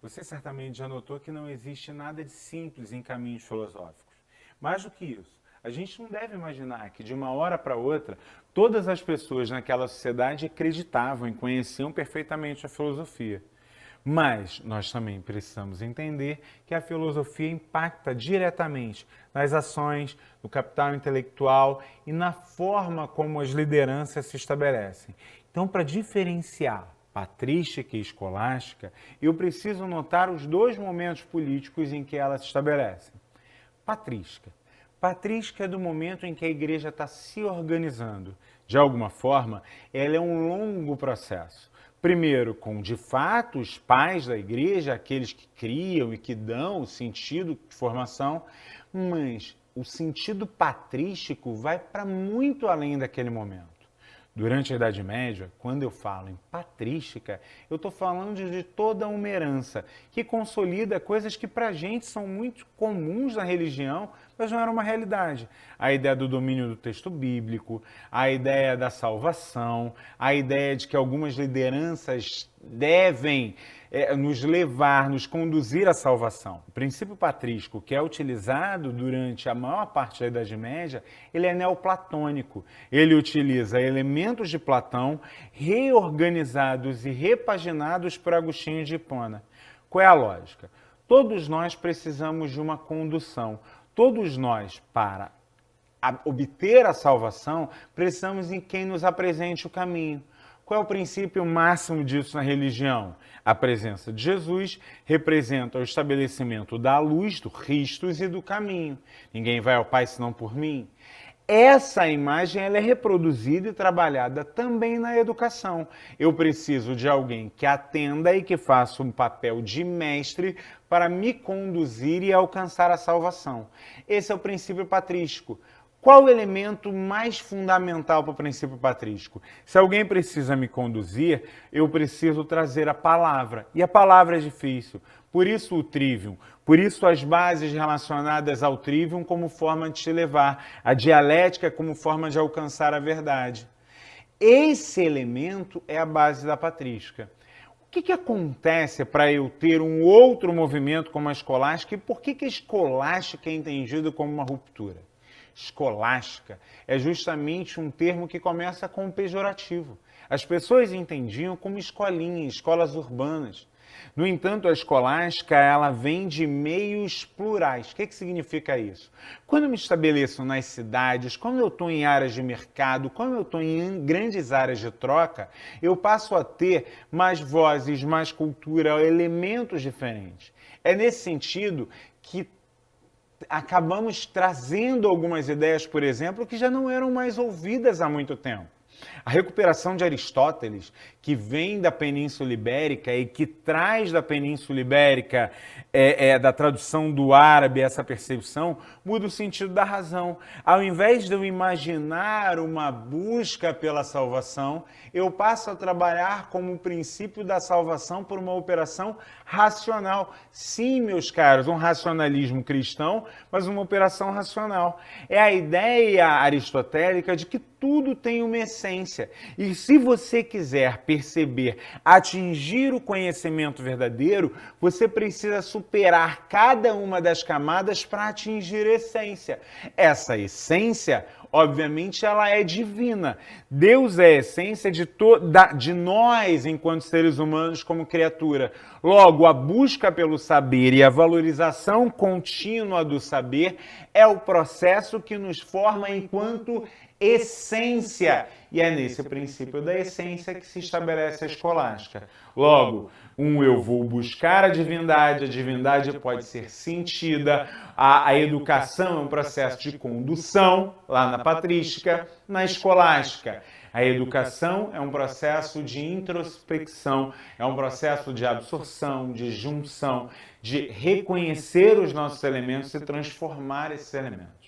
Você certamente já notou que não existe nada de simples em caminhos filosóficos. Mais do que isso, a gente não deve imaginar que de uma hora para outra todas as pessoas naquela sociedade acreditavam e conheciam perfeitamente a filosofia. Mas nós também precisamos entender que a filosofia impacta diretamente nas ações, no capital intelectual e na forma como as lideranças se estabelecem. Então, para diferenciar patrística e escolástica, eu preciso notar os dois momentos políticos em que elas se estabelecem. Patrística. Patrística é do momento em que a igreja está se organizando. De alguma forma, ela é um longo processo. Primeiro, com de fato os pais da igreja, aqueles que criam e que dão o sentido de formação, mas o sentido patrístico vai para muito além daquele momento. Durante a Idade Média, quando eu falo em patrística, eu estou falando de toda uma herança que consolida coisas que para a gente são muito comuns na religião, mas não era uma realidade. A ideia do domínio do texto bíblico, a ideia da salvação, a ideia de que algumas lideranças devem nos levar, nos conduzir à salvação. O princípio patrístico, que é utilizado durante a maior parte da Idade Média, ele é neoplatônico. Ele utiliza elementos de Platão reorganizados e repaginados por Agostinho de Hipona. Qual é a lógica? Todos nós precisamos de uma condução. Todos nós, para obter a salvação, precisamos em quem nos apresente o caminho. Qual é o princípio máximo disso na religião? A presença de Jesus representa o estabelecimento da luz, do Christus e do caminho. Ninguém vai ao Pai senão por mim. Essa imagem ela é reproduzida e trabalhada também na educação. Eu preciso de alguém que atenda e que faça um papel de mestre para me conduzir e alcançar a salvação. Esse é o princípio patrístico. Qual o elemento mais fundamental para o princípio patrístico? Se alguém precisa me conduzir, eu preciso trazer a palavra. E a palavra é difícil. Por isso o trivium, por isso as bases relacionadas ao trivium como forma de te levar, a dialética como forma de alcançar a verdade. Esse elemento é a base da patrística. O que acontece para eu ter um outro movimento como a escolástica e por que a escolástica é entendida como uma ruptura? Escolástica é justamente um termo que começa com um pejorativo. As pessoas entendiam como escolinha, escolas urbanas. No entanto, a escolástica ela vem de meios plurais. O que significa isso? Quando eu me estabeleço nas cidades, quando eu estou em áreas de mercado, quando eu estou em grandes áreas de troca, eu passo a ter mais vozes, mais cultura, elementos diferentes. É nesse sentido que acabamos trazendo algumas ideias, por exemplo, que já não eram mais ouvidas há muito tempo. A recuperação de Aristóteles, que vem da Península Ibérica e que traz da Península Ibérica, da tradução do árabe, essa percepção, muda o sentido da razão. Ao invés de eu imaginar uma busca pela salvação, eu passo a trabalhar como o princípio da salvação por uma operação racional. Sim, meus caros, um racionalismo cristão, mas uma operação racional. É a ideia aristotélica de que tudo tem uma essência. E se você quiser perceber, atingir o conhecimento verdadeiro, você precisa superar cada uma das camadas para atingir a essência. Essa essência, obviamente, ela é divina. Deus é a essência de nós, enquanto seres humanos, como criatura. Logo, a busca pelo saber e a valorização contínua do saber é o processo que nos forma enquanto essência. E é nesse princípio da essência que se estabelece a escolástica. Logo, eu vou buscar a divindade pode ser sentida, a educação é um processo de condução, lá na patrística, na escolástica. A educação é um processo de introspecção, é um processo de absorção, de junção, de reconhecer os nossos elementos e transformar esses elementos.